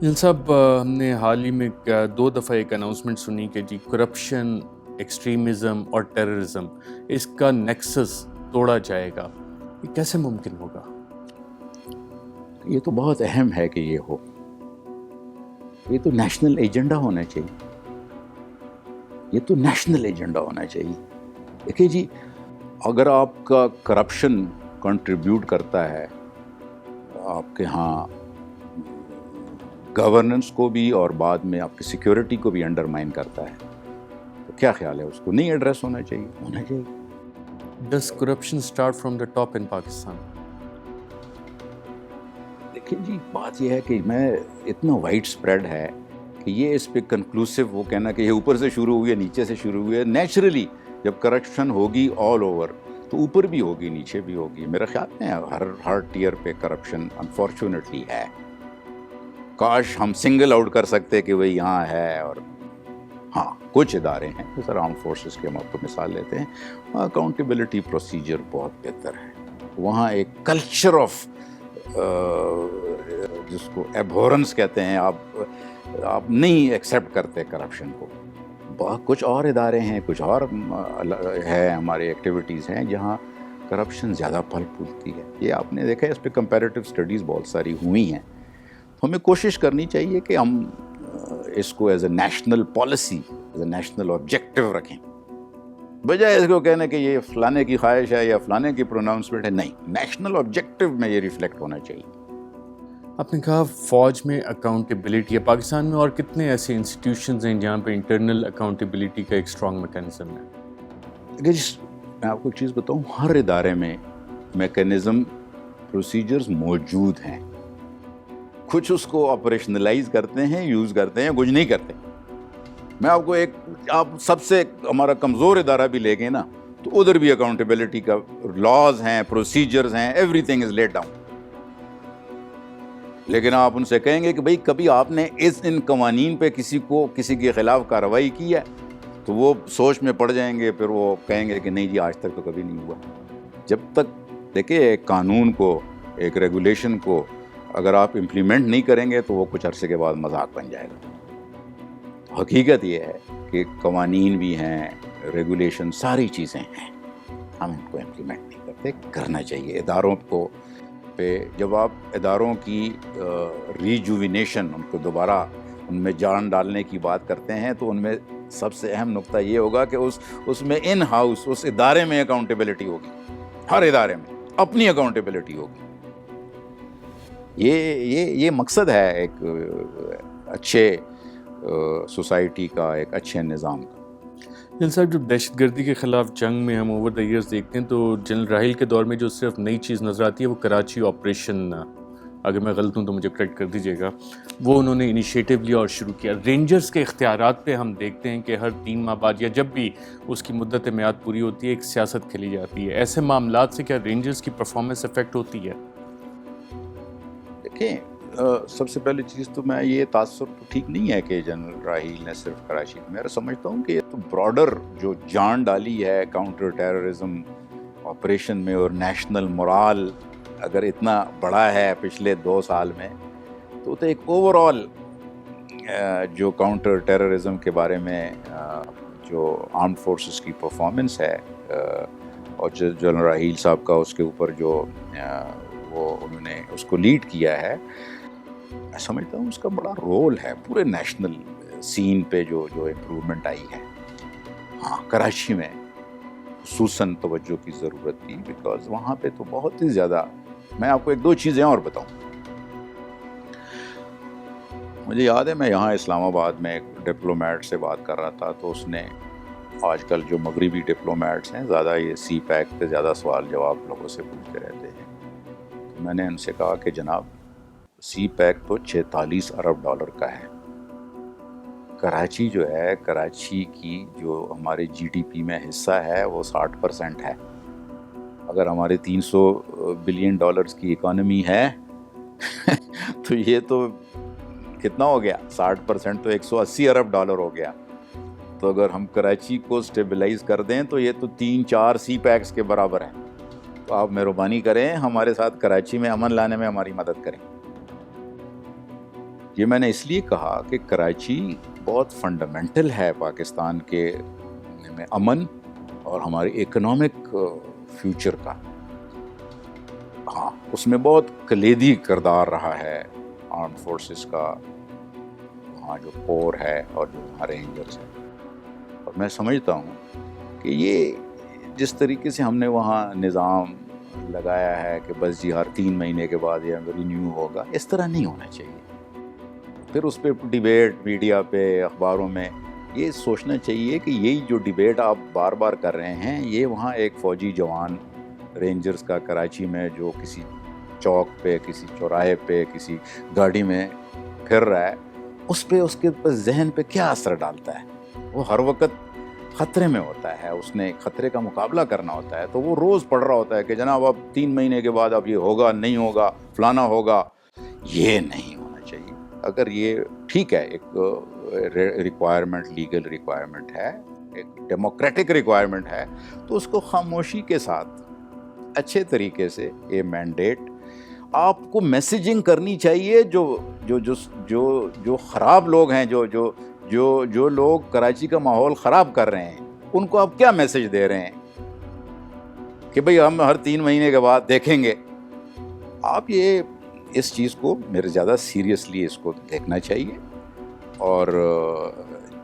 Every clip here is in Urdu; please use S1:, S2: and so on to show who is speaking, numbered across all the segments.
S1: جن صاحب ہم نے حال ہی میں 2 دفعہ ایک اناؤنسمنٹ سنی کہ جی کرپشن، ایکسٹریمزم اور ٹیررزم اس کا نیکسس توڑا جائے گا. یہ کیسے ممکن ہوگا؟
S2: یہ تو بہت اہم ہے کہ یہ ہو. یہ تو نیشنل ایجنڈا ہونا چاہیے. یہ تو نیشنل ایجنڈا ہونا چاہیے. دیکھیے جی، اگر آپ کا کرپشن کنٹریبیوٹ کرتا ہے آپ کے ہاں گورننس کو بھی اور بعد میں آپ کی سیکیورٹی کو بھی انڈرمائن کرتا ہے، تو کیا خیال ہے اس کو نہیں ایڈریس ہونا چاہیے.
S1: Does corruption start from the top in Pakistan?
S2: دیکھیے جی، بات یہ ہے کہ میں اتنا وائڈ اسپریڈ ہے کہ یہ اس پہ کنکلوسیو وہ کہنا کہ یہ اوپر سے شروع ہوئی ہے نیچے سے شروع ہوئی ہے. نیچرلی جب کرپشن ہوگی آل اوور تو اوپر بھی ہوگی نیچے بھی ہوگی. میرا خیال ہے ہر ٹیئر پہ کرپشن انفارچونیٹلی ہے. کاش ہم سنگل آؤٹ کر سکتے کہ وہی یہاں ہے. اور ہاں کچھ ادارے ہیں جیسے آرم فورسز کی ہم آپ کو مثال لیتے ہیں، اکاؤنٹیبلٹی پروسیجر بہت بہتر ہے. وہاں ایک کلچر آف جس کو ایبہورنس کہتے ہیں، آپ نہیں ایکسیپٹ کرتے کرپشن کو. کچھ اور ادارے ہیں، کچھ اور ہے ہماری ایکٹیویٹیز ہیں جہاں کرپشن زیادہ پھل پھولتی ہے. یہ آپ نے دیکھا ہے، اس پہ کمپیریٹیو اسٹڈیز بہت ساری ہوئی ہیں. ہمیں کوشش کرنی چاہیے کہ ہم اس کو as a national policy, as a national objective رکھیں، بجائے اس کو کہنے کہ یہ فلانے کی خواہش ہے یا فلانے کی پروناؤنسمنٹ ہے. نہیں، نیشنل آبجیکٹو میں یہ ریفلیکٹ ہونا چاہیے.
S1: آپ نے کہا فوج میں اکاؤنٹیبلٹی ہے. پاکستان میں اور کتنے ایسے انسٹیٹیوشنز ہیں جہاں پہ انٹرنل اکاؤنٹیبلٹی کا ایک اسٹرانگ میکینزم ہے؟
S2: میں آپ کو ایک چیز بتاؤں، ہر ادارے میں میکینزم پروسیجرز موجود ہیں. کچھ اس کو آپریشنلائز کرتے ہیں، یوز کرتے ہیں، کچھ نہیں کرتے. میں آپ سب سے ہمارا کمزور ادارہ بھی لے گئے نا، تو ادھر بھی اکاؤنٹیبلٹی کا لاز ہیں، پروسیجرز ہیں، every thing is laid down. لیکن آپ ان سے کہیں گے کہ بھئی کبھی آپ نے ان قوانین پہ کسی کے خلاف کارروائی کی ہے، تو وہ سوچ میں پڑ جائیں گے. پھر وہ کہیں گے کہ نہیں جی آج تک تو کبھی نہیں ہوا. جب تک دیکھیں ایک قانون کو، ایک ریگولیشن کو اگر آپ امپلیمنٹ نہیں کریں گے تو وہ کچھ عرصے کے بعد مذاق بن جائے گا. حقیقت یہ ہے کہ قوانین بھی ہیں، ریگولیشن ساری چیزیں ہیں، ہم ان کو امپلیمنٹ نہیں کرتے. کرنا چاہیے اداروں کو پہ. جب آپ اداروں کی ریجوینیشن، ان کو دوبارہ ان میں جان ڈالنے کی بات کرتے ہیں، تو ان میں سب سے اہم نقطہ یہ ہوگا کہ اس میں ان ہاؤس، اس ادارے میں اکاؤنٹیبلٹی ہوگی. ہر ادارے میں اپنی اکاؤنٹیبلٹی ہوگی. یہ مقصد ہے ایک اچھے سوسائٹی کا، ایک اچھے نظام کا.
S1: جنرل صاحب، جب دہشت گردی کے خلاف جنگ میں ہم اوور دا ایئرز دیکھتے ہیں تو جنرل راحیل کے دور میں جو صرف نئی چیز نظر آتی ہے وہ کراچی آپریشن، اگر میں غلط ہوں تو مجھے کریکٹ کر دیجیے گا، وہ انہوں نے انیشیٹو لیا اور شروع کیا. رینجرز کے اختیارات پہ ہم دیکھتے ہیں کہ ہر 3 ماہ بعد یا جب بھی اس کی مدت میعاد پوری ہوتی ہے ایک سیاست کھیلی جاتی ہے. ایسے معاملات سے کیا رینجرز کی پرفارمنس افیکٹ ہوتی ہے؟
S2: دیکھیں، سب سے پہلی چیز تو میں یہ تاثر تو ٹھیک نہیں ہے کہ جنرل راحیل نے صرف کراچی میں سمجھتا ہوں کہ یہ تو براڈر جو جان ڈالی ہے کاؤنٹر ٹیررزم آپریشن میں، اور نیشنل مورال اگر اتنا بڑا ہے پچھلے 2 سال میں، تو ایک اوور آل جو کاؤنٹر ٹیررزم کے بارے میں جو آرمڈ فورسز کی پرفارمنس ہے، اور جنرل راحیل صاحب کا اس کے اوپر جو وہ انہوں نے اس کو لیڈ کیا ہے، میں سمجھتا ہوں اس کا بڑا رول ہے پورے نیشنل سین پہ جو امپرومنٹ آئی ہے. ہاں کراچی میں خصوصاً توجہ کی ضرورت تھی، بیکاز وہاں پہ تو بہت ہی زیادہ. میں آپ کو 1-2 چیزیں اور بتاؤں. مجھے یاد ہے میں یہاں اسلام آباد میں ایک ڈپلومیٹ سے بات کر رہا تھا، تو اس نے، آج کل جو مغربی ڈپلومیٹس ہیں زیادہ یہ سی پیک پہ زیادہ سوال جواب لوگوں سے پوچھتے رہتے ہیں. تو میں نے ان سے کہا کہ جناب سی پیک تو $46 ارب کا ہے. کراچی جو ہے، کراچی کی جو ہمارے جی ڈی پی میں حصہ ہے وہ 60% ہے. اگر ہمارے $300 بلین کی اکانومی ہے تو یہ تو کتنا ہو گیا؟ 60% تو $180 ارب ہو گیا. تو اگر ہم کراچی کو سٹیبلائز کر دیں تو یہ تو 3-4 سی پیکس کے برابر ہے. تو آپ مہربانی کریں ہمارے ساتھ کراچی میں امن لانے میں ہماری مدد کریں. یہ میں نے اس لیے کہا کہ کراچی بہت فنڈامنٹل ہے پاکستان کے میں امن اور ہماری اکنامک فیوچر کا. ہاں اس میں بہت کلیدی کردار رہا ہے آرم فورسز کا، وہاں جو کور ہے اور جو وہاں رینجرز ہیں. اور میں سمجھتا ہوں کہ یہ جس طریقے سے ہم نے وہاں نظام لگایا ہے کہ بس جی ہر 3 مہینے کے بعد یہ رینیو ہوگا، اس طرح نہیں ہونا چاہیے. پھر اس پہ ڈیبیٹ میڈیا پہ اخباروں میں یہ سوچنا چاہیے کہ یہی جو ڈیبیٹ آپ بار بار کر رہے ہیں، یہ وہاں ایک فوجی جوان رینجرز کا کراچی میں جو کسی چوک پہ، کسی چوراہے پہ، کسی گاڑی میں پھر رہا ہے، اس پہ اس کے ذہن پہ کیا اثر ڈالتا ہے. وہ ہر وقت خطرے میں ہوتا ہے، اس نے خطرے کا مقابلہ کرنا ہوتا ہے، تو وہ روز پڑھ رہا ہوتا ہے کہ جناب اب 3 مہینے کے بعد اب یہ ہوگا نہیں ہوگا، فلانا ہوگا. یہ نہیں ہونا چاہیے. اگر یہ ٹھیک ہے، ایک ریکوائرمنٹ، لیگل ریکوائرمنٹ ہے، ایک ڈیموکریٹک ریکوائرمنٹ ہے، تو اس کو خاموشی کے ساتھ اچھے طریقے سے یہ مینڈیٹ آپ کو میسیجنگ کرنی چاہیے. جو خراب لوگ ہیں، جو لوگ کراچی کا ماحول خراب کر رہے ہیں، ان کو آپ کیا میسج دے رہے ہیں کہ بھئی ہم ہر 3 مہینے کے بعد دیکھیں گے. آپ یہ اس چیز کو میرے زیادہ سیریسلی اس کو دیکھنا چاہیے. اور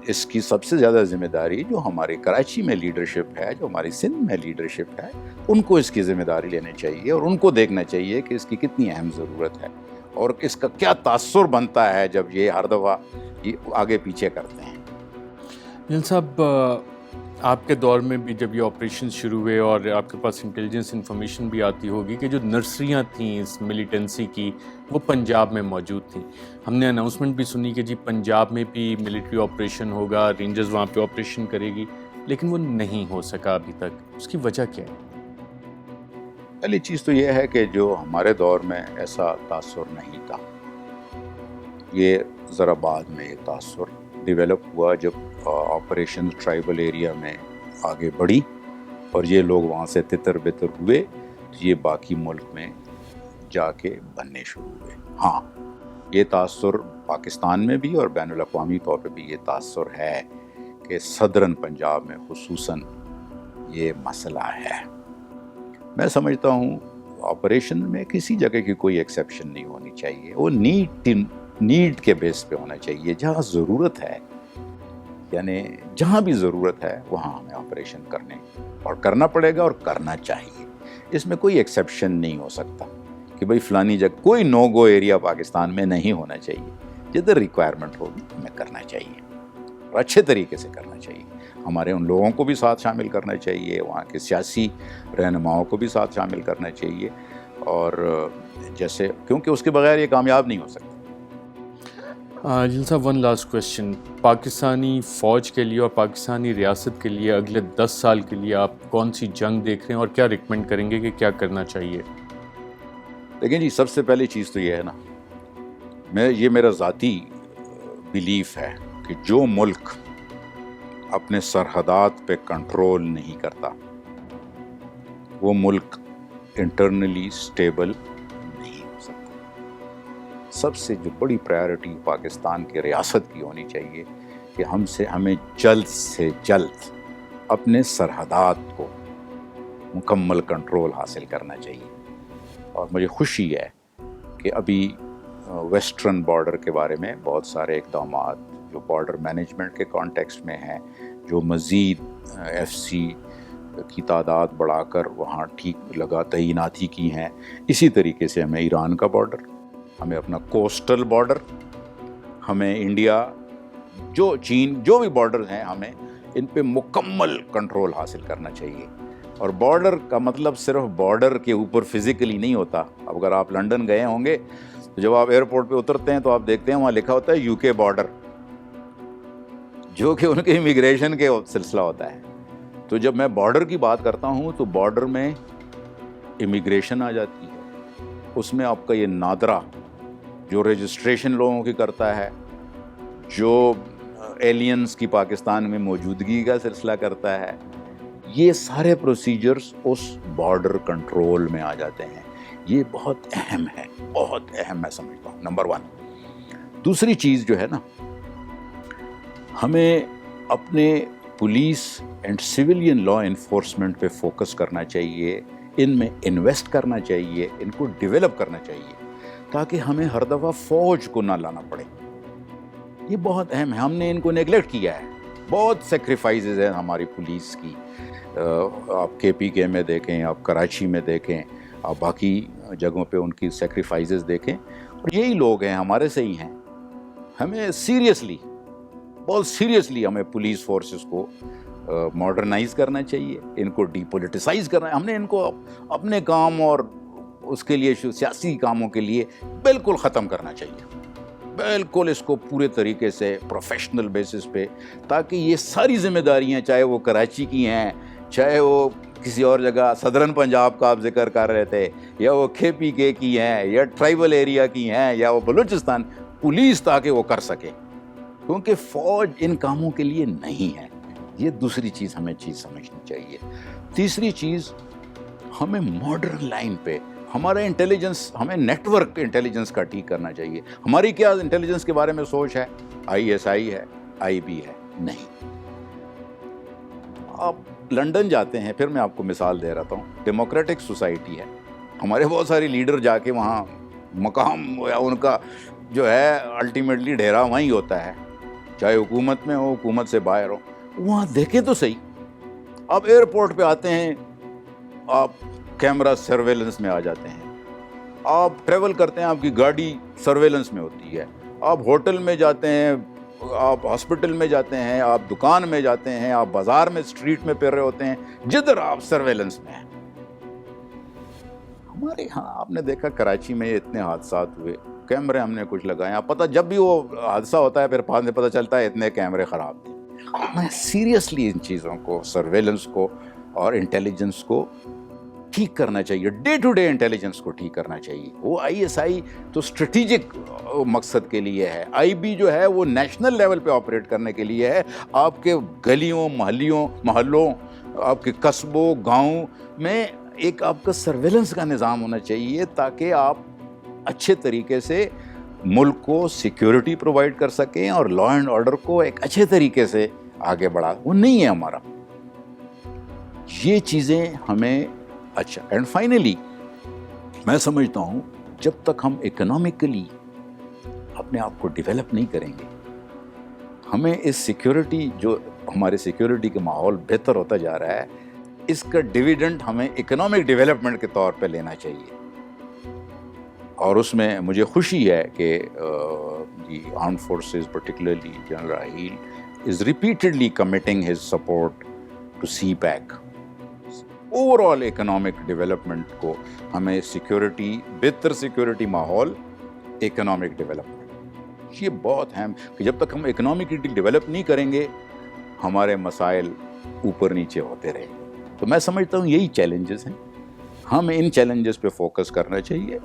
S2: اس کی سب سے زیادہ ذمہ داری جو ہماری کراچی میں لیڈرشپ ہے، جو ہماری سندھ میں لیڈرشپ ہے، ان کو اس کی ذمہ داری لینی چاہیے اور ان کو دیکھنا چاہیے کہ اس کی کتنی اہم ضرورت ہے اور اس کا کیا تاثر بنتا ہے جب یہ ہر دفعہ یہ آگے پیچھے کرتے ہیں.
S1: جن صاحب، آپ کے دور میں بھی جب یہ آپریشن شروع ہوئے اور آپ کے پاس انٹیلیجنس انفارمیشن بھی آتی ہوگی کہ جو نرسریاں تھیں اس ملیٹنسی کی، وہ پنجاب میں موجود تھیں. ہم نے اناؤنسمنٹ بھی سنی کہ جی پنجاب میں بھی ملٹری آپریشن ہوگا، رینجرز وہاں پہ آپریشن کرے گی، لیکن وہ نہیں ہو سکا ابھی تک. اس کی وجہ کیا ہے؟
S2: پہلی چیز تو یہ ہے کہ جو ہمارے دور میں ایسا تاثر نہیں تھا. یہ ذرا بعد میں یہ تاثر ڈیولپ ہوا جب آپریشن ٹرائبل ایریا میں آگے بڑھی اور یہ لوگ وہاں سے تتر بتر ہوئے، تو یہ باقی ملک میں جا کے بننے شروع ہوئے. ہاں یہ تاثر پاکستان میں بھی اور بین الاقوامی طور پہ بھی یہ تاثر ہے کہ صدرن پنجاب میں خصوصاً یہ مسئلہ ہے. میں سمجھتا ہوں آپریشن میں کسی جگہ کی کوئی ایکسیپشن نہیں ہونی چاہیے. وہ نیڈ کے بیس پہ ہونا چاہیے. جہاں ضرورت ہے، یعنی جہاں بھی ضرورت ہے وہاں ہمیں آپریشن کرنا پڑے گا اور کرنا چاہیے. اس میں کوئی ایکسیپشن نہیں ہو سکتا کہ بھئی فلانی جگہ کوئی نو گو ایریا پاکستان میں نہیں ہونا چاہیے. جدھر ریکوائرمنٹ ہوگی ہمیں کرنا چاہیے اور اچھے طریقے سے کرنا چاہیے. ہمارے ان لوگوں کو بھی ساتھ شامل کرنا چاہیے، وہاں کے سیاسی رہنماؤں کو بھی ساتھ شامل کرنا چاہیے. اور جیسے کیونکہ اس کے بغیر یہ کامیاب نہیں ہو سکتا.
S1: جن صاحب، ون لاسٹ کویسچن. پاکستانی فوج کے لیے اور پاکستانی ریاست کے لیے اگلے 10 سال کے لیے آپ کون سی جنگ دیکھ رہے ہیں اور کیا ریکمینڈ کریں گے کہ کیا کرنا چاہیے؟
S2: لیکن جی سب سے پہلی چیز تو یہ ہے نا، یہ میرا ذاتی بیلیف ہے کہ جو ملک اپنے سرحدات پہ کنٹرول نہیں کرتا وہ ملک انٹرنلی سٹیبل نہیں ہو سکتا. سب سے جو بڑی پرائیورٹی پاکستان کی ریاست کی ہونی چاہیے کہ ہمیں جلد سے جلد اپنے سرحدات کو مکمل کنٹرول حاصل کرنا چاہیے. اور مجھے خوشی ہے کہ ابھی ویسٹرن بارڈر کے بارے میں بہت سارے اقدامات جو بارڈر مینجمنٹ کے کانٹیکسٹ میں ہیں، جو مزید ایف سی کی تعداد بڑھا کر وہاں ٹھیک تعیناتی کی ہیں. اسی طریقے سے ہمیں ایران کا بارڈر، ہمیں اپنا کوسٹل بارڈر، ہمیں انڈیا، جو چین، جو بھی بارڈر ہیں، ہمیں ان پہ مکمل کنٹرول حاصل کرنا چاہیے. اور بارڈر کا مطلب صرف بارڈر کے اوپر فزیکلی نہیں ہوتا. اب اگر آپ لنڈن گئے ہوں گے تو جب آپ ایئرپورٹ پہ اترتے ہیں تو آپ دیکھتے ہیں وہاں لکھا ہوتا ہے UK بارڈر، جو کہ ان کے امیگریشن کے سلسلہ ہوتا ہے. تو جب میں بارڈر کی بات کرتا ہوں تو بارڈر میں امیگریشن آ جاتی ہے، اس میں آپ کا یہ نادرا جو رجسٹریشن لوگوں کی کرتا ہے، جو ایلینز کی پاکستان میں موجودگی کا سلسلہ کرتا ہے، یہ سارے پروسیجرز اس بارڈر کنٹرول میں آ جاتے ہیں. یہ بہت اہم ہے، بہت اہم میں سمجھتا ہوں. نمبر 1. دوسری چیز جو ہے نا، ہمیں اپنے police and civilian law enforcement پہ فوکس کرنا چاہیے، ان میں انویسٹ کرنا چاہیے، ان کو ڈیولپ کرنا چاہیے، تاکہ ہمیں ہر دفعہ فوج کو نہ لانا پڑے. یہ بہت اہم ہے. ہم نے ان کو نیگلیکٹ کیا ہے. بہت سیکریفائزز ہیں ہماری پولیس کی. آپ KPK میں دیکھیں، آپ کراچی میں دیکھیں، آپ باقی جگہوں پہ ان کی سیکریفائزز دیکھیں، اور یہی لوگ ہیں، ہمارے سے ہی ہیں. ہمیں سیریسلی، بہت سیریسلی ہمیں پولیس فورسز کو ماڈرنائز کرنا چاہیے، ان کو ڈی پولیٹیسائز کرنا ہے. ہم نے ان کو اپنے کام اور اس کے لیے سیاسی کاموں کے لیے بالکل ختم کرنا چاہیے، بالکل اس کو پورے طریقے سے پروفیشنل بیسس پہ، تاکہ یہ ساری ذمہ داریاں، چاہے وہ کراچی کی ہیں، چاہے وہ کسی اور جگہ صدرن پنجاب کا آپ ذکر کر رہے تھے، یا وہ KPK کی ہیں، یا ٹرائبل ایریا کی ہیں، یا وہ بلوچستان پولیس، تاکہ وہ کر سکے، کیونکہ فوج ان کاموں کے لیے نہیں ہے. یہ دوسری چیز ہمیں سمجھنی چاہیے. تیسری چیز، ہمیں ماڈرن لائن پہ ہمارا انٹیلیجنس، ہمیں نیٹ ورک انٹیلیجنس کا ٹھیک کرنا چاہیے. ہماری کیا انٹیلیجنس کے بارے میں سوچ ہے؟ ISI ہے، IB ہے؟ نہیں. آپ لنڈن جاتے ہیں، پھر میں آپ کو مثال دے رہا ہوں، ڈیموکریٹک سوسائٹی ہے، ہمارے بہت سارے لیڈر جا کے وہاں مقام یا ان کا جو ہے الٹیمیٹلی ڈھیرا وہیں ہوتا ہے، چاہے حکومت میں ہو، حکومت سے باہر ہو. وہاں دیکھیں تو صحیح. آپ ایئرپورٹ پہ آتے ہیں، آپ کیمرہ سرویلنس میں آ جاتے ہیں. آپ ٹریول کرتے ہیں، آپ کی گاڑی سرویلنس میں ہوتی ہے. آپ ہوٹل میں جاتے ہیں، آپ ہاسپٹل میں جاتے ہیں، آپ دکان میں جاتے ہیں، آپ بازار میں اسٹریٹ میں پھر رہے ہوتے ہیں، جدھر آپ سرویلنس میں ہیں. ہمارے ہاں آپ نے دیکھا کراچی میں اتنے حادثات ہوئے، کیمرے ہم نے کچھ لگائے، آپ پتہ جب بھی وہ حادثہ ہوتا ہے پھر بعد میں پتہ چلتا ہے اتنے کیمرے خراب تھے. ہمیں سیریسلی ان چیزوں کو، سرویلنس کو اور انٹیلیجنس کو ٹھیک کرنا چاہیے، ڈے ٹو ڈے انٹیلیجنس کو ٹھیک کرنا چاہیے. وہ ISI تو اسٹریٹجک مقصد کے لیے ہے، IB جو ہے وہ نیشنل لیول پہ آپریٹ کرنے کے لیے ہے. آپ کے گلیوں، محلوں، آپ کے قصبوں، گاؤں میں ایک آپ کا سرویلنس کا نظام ہونا چاہیے، تاکہ آپ اچھے طریقے سے ملک کو سیکیورٹی پرووائڈ کر سکیں اور لا اینڈ آرڈر کو ایک اچھے طریقے سے آگے بڑھا. وہ نہیں ہے ہمارا. یہ چیزیں ہمیں اچھا. اینڈ فائنلی میں سمجھتا ہوں جب تک ہم اکنامکلی اپنے آپ کو ڈیولپ نہیں کریں گے، ہمیں اس سیکیورٹی، جو ہمارے سیکیورٹی کا ماحول بہتر ہوتا جا رہا ہے، اس کا ڈویڈنڈ ہمیں اکنامک ڈیولپمنٹ کے طور پہ لینا چاہیے. اور اس میں مجھے خوشی ہے کہ the armed forces, particularly general Raheel, is repeatedly committing his support to CPAC. Over all economic development کو ہمیں سیکیورٹی، بہتر سیکیورٹی ماحول، اکنامک ڈیولپمنٹ، یہ بہت اہم. کہ جب تک ہم اکنامکلی ڈیولپ نہیں کریں گے، ہمارے مسائل اوپر نیچے ہوتے رہیں گے. تو میں سمجھتا ہوں یہی چیلنجز ہیں، ہم ان چیلنجز پہ فوکس کرنا چاہیے.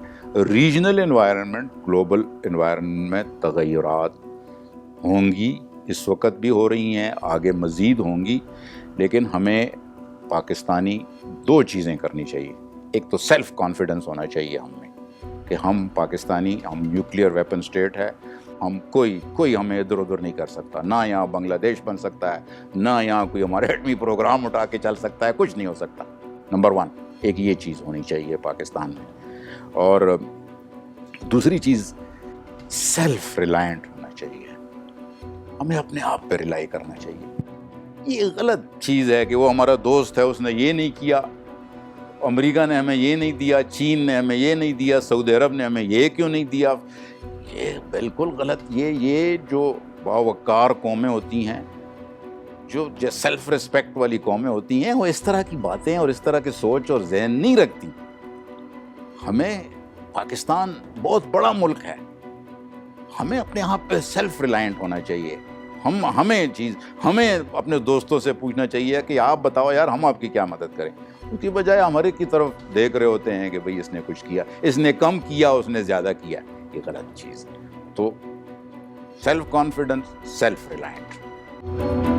S2: ریجنل انوائرمنٹ، گلوبل انوائرمنٹ میں تغیرات ہوں گی، اس وقت بھی ہو رہی ہیں، آگے مزید ہوں گی، لیکن ہمیں پاکستانی دو چیزیں کرنی چاہیے. ایک تو سیلف کانفیڈنس ہونا چاہیے ہم میں، کہ ہم پاکستانی، ہم نیوکلیئر ویپن اسٹیٹ ہے، ہم کوئی ہمیں ادھر ادھر نہیں کر سکتا. نہ یہاں بنگلہ دیش بن سکتا ہے، نہ یہاں کوئی ہمارے ایٹمی پروگرام اٹھا کے چل سکتا ہے، کچھ نہیں ہو سکتا. نمبر 1 ایک یہ چیز ہونی چاہیے پاکستان میں. اور دوسری چیز، سیلف ریلائنٹ ہونا چاہیے، ہمیں اپنے آپ پہ ریلائی کرنا چاہیے. یہ غلط چیز ہے کہ وہ ہمارا دوست ہے، اس نے یہ نہیں کیا، امریکہ نے ہمیں یہ نہیں دیا، چین نے ہمیں یہ نہیں دیا، سعودی عرب نے ہمیں یہ کیوں نہیں دیا. یہ بالکل غلط. یہ جو باوقار قومیں ہوتی ہیں، جو سیلف ریسپیکٹ والی قومیں ہوتی ہیں، وہ اس طرح کی باتیں اور اس طرح کی سوچ اور ذہن نہیں رکھتی. ہمیں، پاکستان بہت بڑا ملک ہے، ہمیں اپنے آپ پہ سیلف ریلائنٹ ہونا چاہیے. ہمیں اپنے دوستوں سے پوچھنا چاہیے کہ آپ بتاؤ یار، ہم آپ کی کیا مدد کریں. اس کی بجائے ہمارے کی طرف دیکھ رہے ہوتے ہیں کہ بھئی اس نے کچھ کیا، اس نے کم کیا، اس نے زیادہ کیا. یہ غلط چیز ہے. تو سیلف کانفیڈنس، سیلف ریلائنٹ.